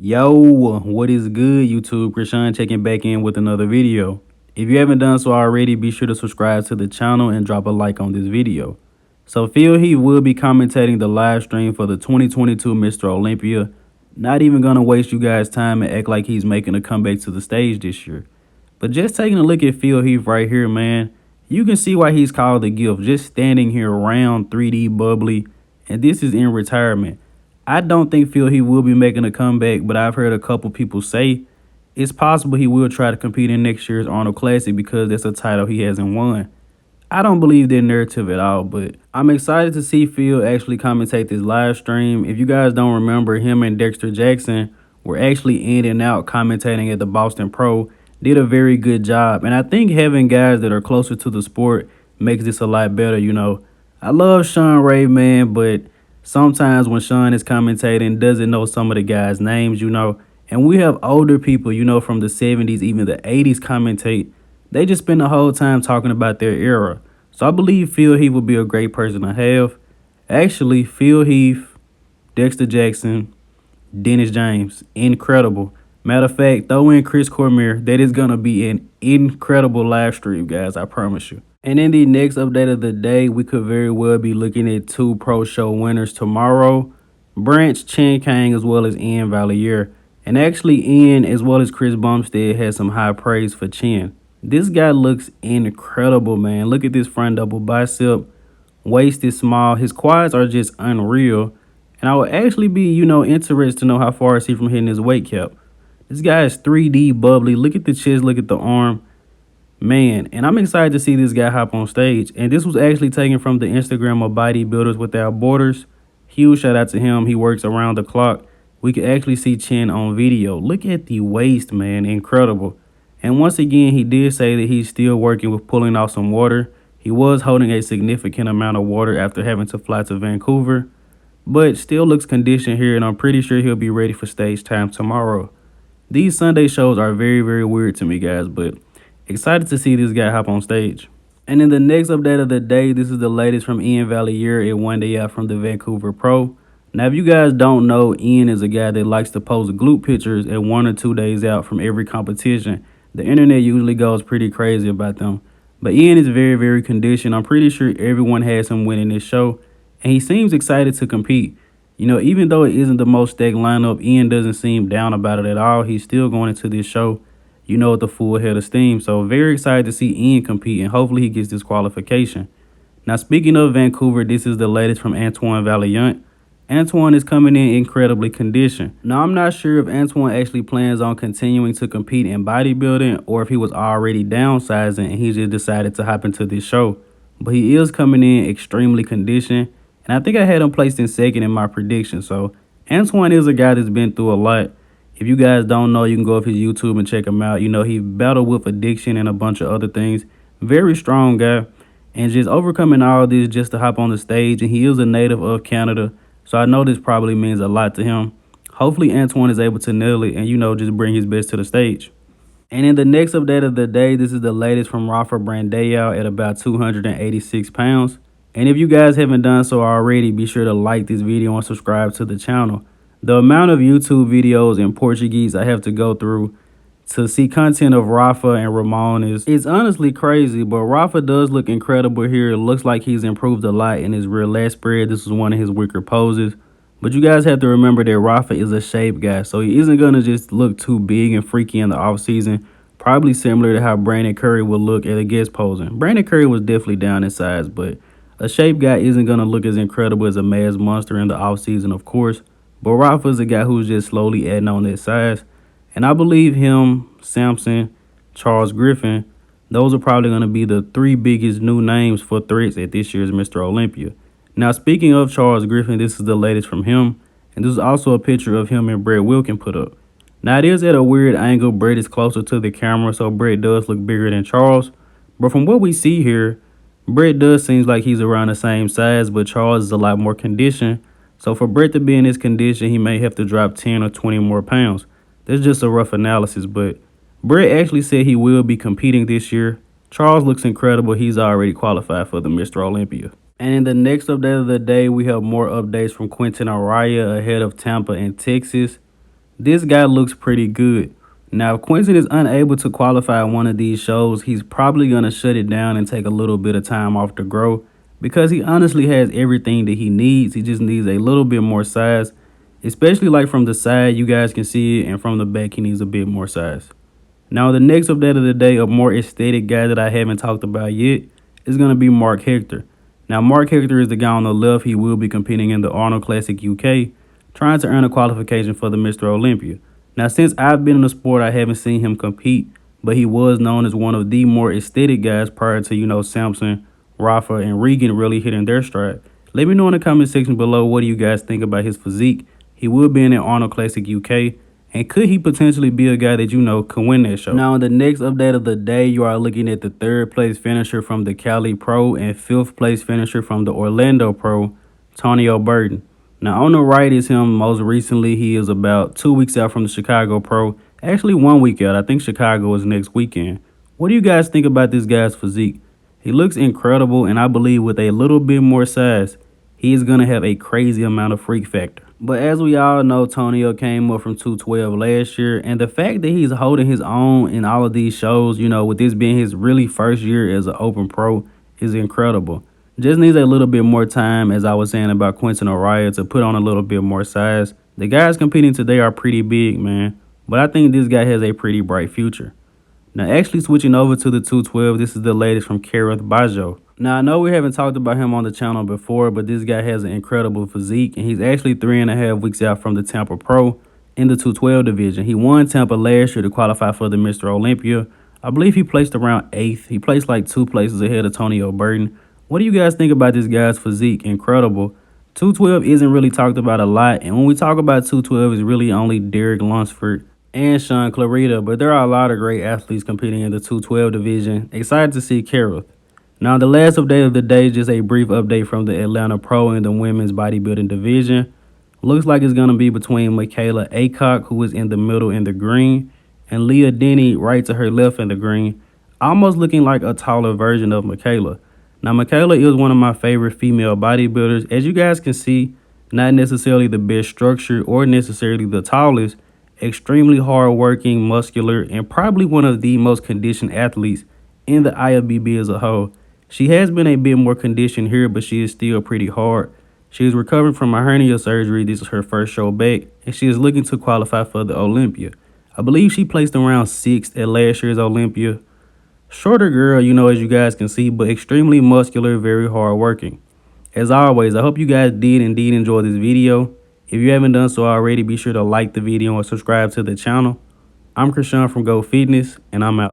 Yo, what is good, YouTube? Krishan checking back in with another video. If you haven't done so already, be sure to subscribe to the channel and drop a like on this video. So Phil Heath will be commentating the live stream for the 2022 Mr. Olympia. Not even gonna waste you guys' time and act like he's making a comeback to the stage this year. But just taking a look at Phil Heath right here, man, you can see why he's called the gift. Just standing here round 3D bubbly, and this is in retirement. I don't think Phil Heath will be making a comeback, but I've heard a couple people say it's possible he will try to compete in next year's Arnold Classic because that's a title he hasn't won. I don't believe that narrative at all, but I'm excited to see Phil actually commentate this live stream. If you guys don't remember, him and Dexter Jackson were actually in and out commentating at the Boston Pro, did a very good job. And I think having guys that are closer to the sport makes this a lot better, you know. I love Sean Ray, man, but sometimes when Sean is commentating, doesn't know some of the guys' names, you know. And we have older people, you know, from the 70s, even the 80s commentate. They just spend the whole time talking about their era. So I believe Phil Heath would be a great person to have. Actually, Phil Heath, Dexter Jackson, Dennis James, incredible. Matter of fact, throw in Chris Cormier. That is going to be an incredible live stream, guys. I promise you. And in the next update of the day, we could very well be looking at two Pro Show winners tomorrow. Branch, Chen Kang, as well as Iain Valliere. And actually, Iain, as well as Chris Bumstead, had some high praise for Chen. This guy looks incredible, man. Look at this front double bicep. Waist is small. His quads are just unreal. And I would actually be, you know, interested to know how far is he from hitting his weight cap. This guy is 3D bubbly. Look at the chest. Look at the arm. Man, and I'm excited to see this guy hop on stage. And this was actually taken from the Instagram of Bodybuilders Without Borders. Huge shout out to him. He works around the clock. We can actually see Chen on video. Look at the waist, man. Incredible. And once again, he did say that he's still working with pulling off some water. He was holding a significant amount of water after having to fly to Vancouver. But still looks conditioned here, and I'm pretty sure he'll be ready for stage time tomorrow. These Sunday shows are very, very weird to me, guys, but excited to see this guy hop on stage. And in the next update of the day, this is the latest from Iain Valliere at One Day Out from the Vancouver Pro. Now, if you guys don't know, Iain is a guy that likes to post glute pictures at 1 or 2 days out from every competition. The internet usually goes pretty crazy about them. But Iain is very, very conditioned. I'm pretty sure everyone has him winning this show, and he seems excited to compete. You know, even though it isn't the most stacked lineup, Iain doesn't seem down about it at all. He's still going into this show, you know, with a full head of steam. So very excited to see Iain compete, and hopefully he gets this qualification. Now, speaking of Vancouver, this is the latest from Antoine Vaillant. Antoine is coming in incredibly conditioned. Now, I'm not sure if Antoine actually plans on continuing to compete in bodybuilding or if he was already downsizing and he just decided to hop into this show. But he is coming in extremely conditioned, and I think I had him placed in second in my prediction. So Antoine is a guy that's been through a lot. If you guys don't know, you can go off his YouTube and check him out. You know, he battled with addiction and a bunch of other things. Very strong guy, and just overcoming all this just to hop on the stage. And he is a native of Canada, so I know this probably means a lot to him. Hopefully Antoine is able to nail it and, you know, just bring his best to the stage. And in the next update of the day, this is the latest from Rafael Brandao at about 286 pounds. And if you guys haven't done so already, be sure to like this video and subscribe to the channel. The amount of YouTube videos in Portuguese I have to go through to see content of Rafa and Ramon is honestly crazy. But Rafa does look incredible here. It looks like he's improved a lot in his rear lat spread. This was one of his weaker poses. But you guys have to remember that Rafa is a shape guy, so he isn't going to just look too big and freaky in the offseason. Probably similar to how Brandon Curry would look at a guest posing. Brandon Curry was definitely down in size, but a shape guy isn't going to look as incredible as a mass monster in the offseason, of course. But Rafa is a guy who's just slowly adding on that size. And I believe him, Samson, Charles Griffen, those are probably going to be the three biggest new names for threats at this year's Mr. Olympia. Now, speaking of Charles Griffen, this is the latest from him. And this is also a picture of him and Brett Wilkin put up. Now, it is at a weird angle. Brett is closer to the camera, so Brett does look bigger than Charles. But from what we see here, Brett does seem like he's around the same size, but Charles is a lot more conditioned. So for Brett to be in this condition, he may have to drop 10 or 20 more pounds. That's just a rough analysis, but Brett actually said he will be competing this year. Charles looks incredible. He's already qualified for the Mr. Olympia. And in the next update of the day, we have more updates from Quinton Eriya ahead of Tampa and Texas. This guy looks pretty good. Now, if Quinton is unable to qualify one of these shows, he's probably going to shut it down and take a little bit of time off to grow because he honestly has everything that he needs. He just needs a little bit more size, especially like from the side, you guys can see it, and from the back, he needs a bit more size. Now, the next update of the day, a more aesthetic guy that I haven't talked about yet, is going to be Marc Hector. Now, Marc Hector is the guy on the left. He will be competing in the Arnold Classic UK, trying to earn a qualification for the Mr. Olympia. Now, since I've been in the sport, I haven't seen him compete, but he was known as one of the more aesthetic guys prior to, Samson, Rafa, and Regan really hitting their stride. Let me know in the comment section below, what do you guys think about his physique? He will be in the Arnold Classic UK, and could he potentially be a guy that could win that show? Now, in the next update of the day, you are looking at the 3rd place finisher from the Cali Pro and 5th place finisher from the Orlando Pro, Tonio Burton. Now, on the right is him most recently. He is about 2 weeks out from the Chicago Pro. Actually, 1 week out. I think Chicago is next weekend. What do you guys think about this guy's physique? He looks incredible, and I believe with a little bit more size, he is going to have a crazy amount of freak factor. But as we all know, Tonio came up from 212 last year, and the fact that he's holding his own in all of these shows, with this being his really first year as an open pro, is incredible. Just needs a little bit more time, as I was saying about Quinton Eriya, to put on a little bit more size. The guys competing today are pretty big, man, but I think this guy has a pretty bright future. Now, actually switching over to the 212, this is the latest from Kerrith Bajjo. Now, I know we haven't talked about him on the channel before, but this guy has an incredible physique, and he's actually 3.5 weeks out from the Tampa Pro in the 212 division. He won Tampa last year to qualify for the Mr. Olympia. I believe he placed around 8th. He placed like 2 places ahead of Tonio Burton. What do you guys think about this guy's physique? Incredible. 212 isn't really talked about a lot, and when we talk about 212, it's really only Derek Lunsford and Sean Clarita, but there are a lot of great athletes competing in the 212 division. Excited to see Kerrith. Now, the last update of the day is just a brief update from the Atlanta Pro in the women's bodybuilding division. Looks like it's going to be between Michaela Aaycock, who is in the middle in the green, and Leah Denny right to her left in the green, almost looking like a taller version of Michaela. Now, Michaela is one of my favorite female bodybuilders. As you guys can see, not necessarily the best structure or necessarily the tallest, extremely hard-working, muscular, and probably one of the most conditioned athletes in the IFBB as a whole. She has been a bit more conditioned here, but she is still pretty hard. She is recovering from a hernia surgery. This is her first show back, and she is looking to qualify for the Olympia. I believe she placed around 6th at last year's Olympia. Shorter girl, as you guys can see, but extremely muscular, very hard-working. As always, I hope you guys did indeed enjoy this video. If you haven't done so already, be sure to like the video and subscribe to the channel. I'm Krishan from Go Fitness, and I'm out.